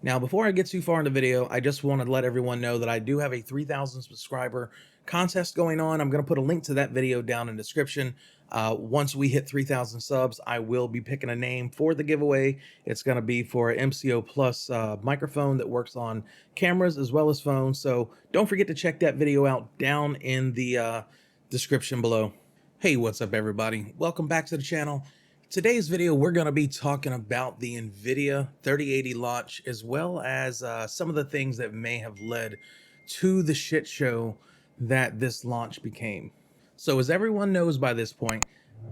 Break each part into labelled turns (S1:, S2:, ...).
S1: Now, before I get too far in the video, I just want to let everyone know that I do have a 3,000 subscriber contest going on. I'm going to put a link to that video down in the description. Once we hit 3,000 subs, I will be picking a name for the giveaway. It's going to be for an MCO Plus microphone that works on cameras as well as phones. So don't forget to check that video out down in the description below. Hey, what's up, everybody? Welcome back to the channel. Today's video, we're going to be talking about the NVIDIA 3080 launch, as well as some of the things that may have led to the shit show that this launch became. So as everyone knows by this point,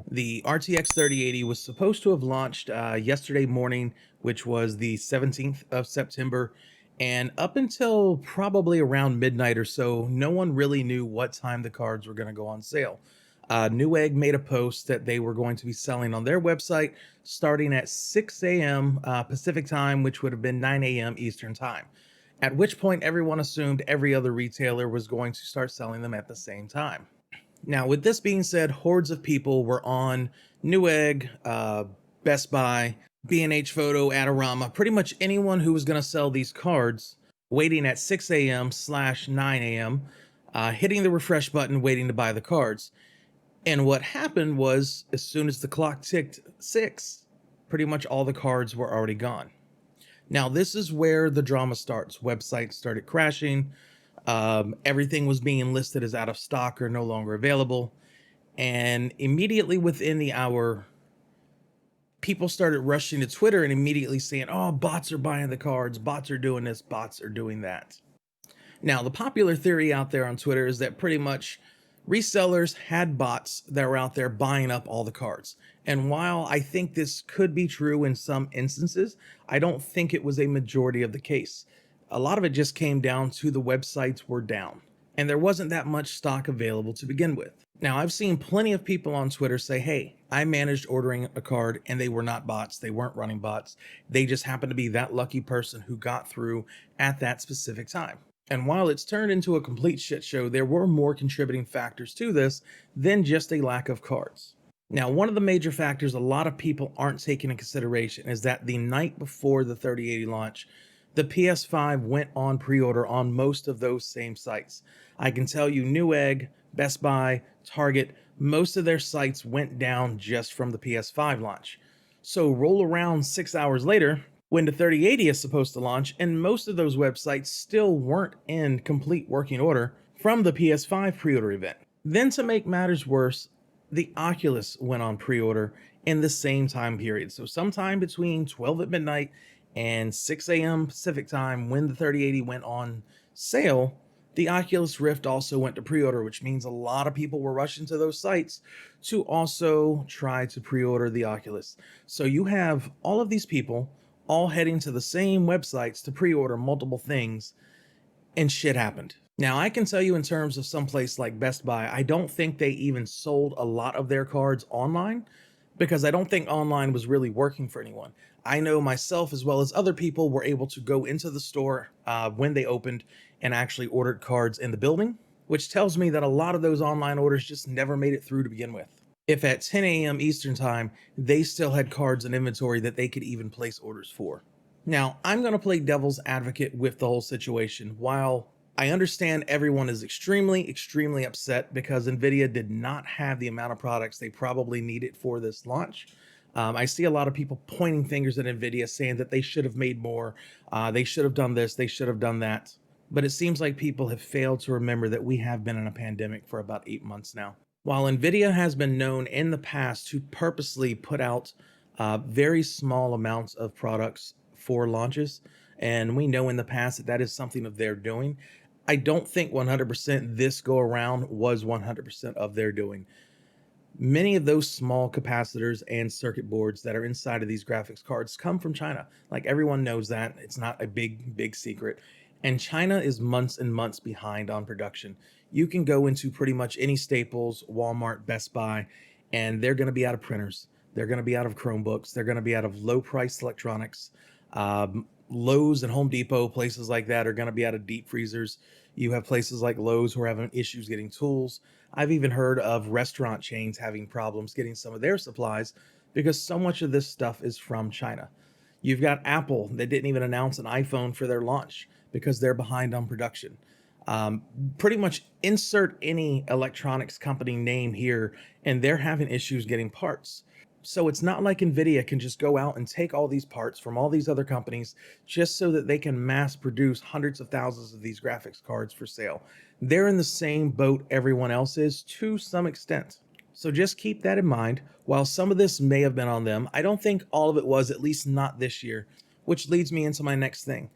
S1: the RTX 3080 was supposed to have launched yesterday morning, which was the 17th of September. And up until probably around midnight or so, no one really knew what time the cards were going to go on sale. Newegg made a post that they were going to be selling on their website starting at 6 a.m. Pacific time, which would have been 9 a.m. Eastern time, at which point everyone assumed every other retailer was going to start selling them at the same time. Now, with this being said, hordes of people were on Newegg, Best Buy, B&H Photo, Adorama, pretty much anyone who was going to sell these cards, waiting at 6 a.m/9 a.m., hitting the refresh button, waiting to buy the cards. And what happened was, as soon as the clock ticked 6, pretty much all the cards were already gone. Now, this is where the drama starts. Websites started crashing. Everything was being listed as out of stock or no longer available. And immediately within the hour, people started rushing to Twitter and immediately saying, oh, bots are buying the cards, bots are doing this, bots are doing that. Now, the popular theory out there on Twitter is that pretty much resellers had bots that were out there buying up all the cards. And while I think this could be true in some instances, I don't think it was a majority of the case. A lot of it just came down to the websites were down and there wasn't that much stock available to begin with. Now, I've seen plenty of people on Twitter say, hey, I managed ordering a card and they were not bots. They weren't running bots. They just happened to be that lucky person who got through at that specific time. And while it's turned into a complete shit show, there were more contributing factors to this than just a lack of cards. Now, one of the major factors a lot of people aren't taking into consideration is that the night before the 3080 launch, the PS5 went on pre-order on most of those same sites. I can tell you Newegg, Best Buy, Target, most of their sites went down just from the PS5 launch. So roll around 6 hours later, when the 3080 is supposed to launch, and most of those websites still weren't in complete working order from the PS5 pre-order event. Then to make matters worse, the Oculus went on pre-order in the same time period. So sometime between 12 at midnight and 6 a.m. Pacific time, when the 3080 went on sale, the Oculus Rift also went to pre-order, which means a lot of people were rushing to those sites to also try to pre-order the Oculus. So you have all of these people all heading to the same websites to pre-order multiple things, and shit happened. Now, I can tell you in terms of some place like Best Buy, I don't think they even sold a lot of their cards online because I don't think online was really working for anyone. I know myself as well as other people were able to go into the store when they opened and actually ordered cards in the building, which tells me that a lot of those online orders just never made it through to begin with. If at 10 a.m. Eastern time, they still had cards in inventory that they could even place orders for. Now, I'm going to play devil's advocate with the whole situation. While I understand everyone is extremely upset because NVIDIA did not have the amount of products they probably needed for this launch, I see a lot of people pointing fingers at NVIDIA saying that they should have made more, they should have done this, they should have done that. But it seems like people have failed to remember that we have been in a pandemic for about 8 months now. While NVIDIA has been known in the past to purposely put out very small amounts of products for launches, and we know in the past that that is something of their doing, I don't think 100% this go around was 100% of their doing. Many of those small capacitors and circuit boards that are inside of these graphics cards come from China. Like, everyone knows that. It's not a big secret. And China is months and months behind on production. You can go into pretty much any Staples, Walmart, Best Buy, and they're going to be out of printers. They're going to be out of Chromebooks. They're going to be out of low-priced electronics. Lowe's and Home Depot, places like that, are going to be out of deep freezers. You have places like Lowe's who are having issues getting tools. I've even heard of restaurant chains having problems getting some of their supplies because so much of this stuff is from China. You've got Apple that didn't even announce an iPhone for their launch because they're behind on production. Um, Pretty much insert any electronics company name here, and they're having issues getting parts. So it's not like NVIDIA can just go out and take all these parts from all these other companies just so that they can mass produce hundreds of thousands of these graphics cards for sale. They're in the same boat everyone else is to some extent. So just keep that in mind. While some of this may have been on them, I don't think all of it was, at least not this year, which leads me into my next thing.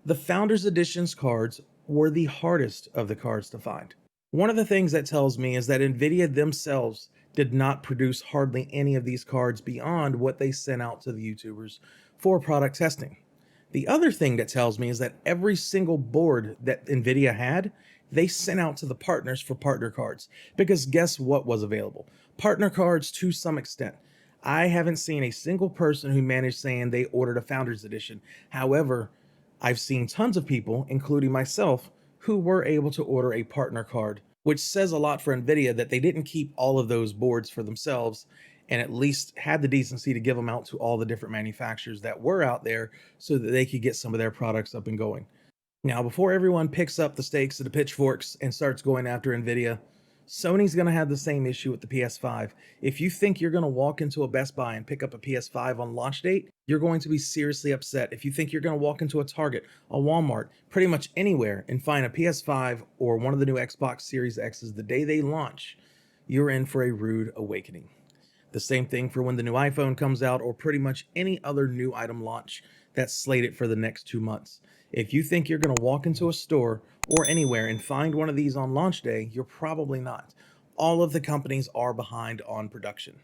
S1: The Founders Editions cards were the hardest of the cards to find. One of the things that tells me is that NVIDIA themselves did not produce hardly any of these cards beyond what they sent out to the YouTubers for product testing. The other thing that tells me is that every single board that NVIDIA had, they sent out to the partners for partner cards. Because guess what was available? Partner cards to some extent. I haven't seen a single person who managed saying they ordered a Founders Edition. However, I've seen tons of people, including myself, who were able to order a partner card, which says a lot for NVIDIA that they didn't keep all of those boards for themselves and at least had the decency to give them out to all the different manufacturers that were out there so that they could get some of their products up and going. Now, before everyone picks up the stakes of the pitchforks and starts going after NVIDIA, Sony's going to have the same issue with the PS5. If you think you're going to walk into a Best Buy and pick up a PS5 on launch date, you're going to be seriously upset. If you think you're going to walk into a Target, a Walmart, pretty much anywhere and find a PS5 or one of the new Xbox Series X's the day they launch, you're in for a rude awakening. The same thing for when the new iPhone comes out or pretty much any other new item launch that's slated for the next 2 months. If you think you're going to walk into a store or anywhere and find one of these on launch day, you're probably not. All of the companies are behind on production.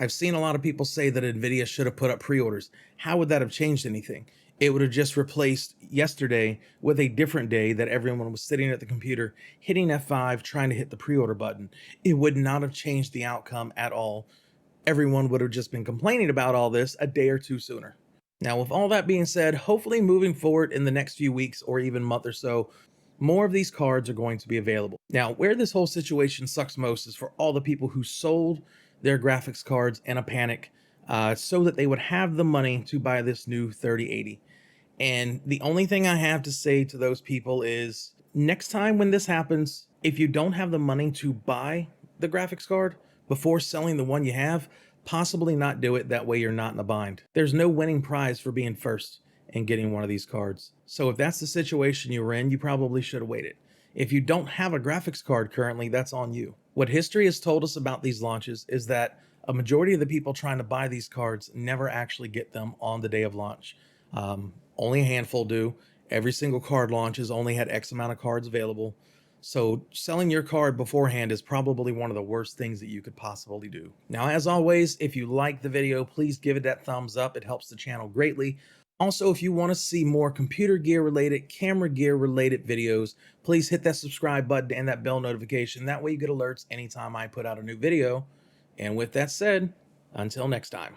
S1: I've seen a lot of people say that NVIDIA should have put up pre-orders. How would that have changed anything? It would have just replaced yesterday with a different day that everyone was sitting at the computer, hitting F5, trying to hit the pre-order button. It would not have changed the outcome at all. Everyone would have just been complaining about all this a day or two sooner. Now, with all that being said, hopefully moving forward in the next few weeks or even month or so, more of these cards are going to be available. Now, where this whole situation sucks most is for all the people who sold their graphics cards in a panic so that they would have the money to buy this new 3080. And the only thing I have to say to those people is next time when this happens, if you don't have the money to buy the graphics card before selling the one you have, possibly not do it. That way you're not in a bind. There's no winning prize for being first and getting one of these cards. So if that's the situation you were in, you probably should have waited. If you don't have a graphics card currently, that's on you. What history has told us about these launches is that a majority of the people trying to buy these cards never actually get them on the day of launch. Only a handful do. Every single card launch has only had X amount of cards available. So selling your card beforehand is probably one of the worst things that you could possibly do. Now, as always, if you like the video, please give it that thumbs up. It helps the channel greatly. Also, if you want to see more computer gear related, camera gear related videos, please hit that subscribe button and that bell notification. That way you get alerts anytime I put out a new video. And with that said, until next time.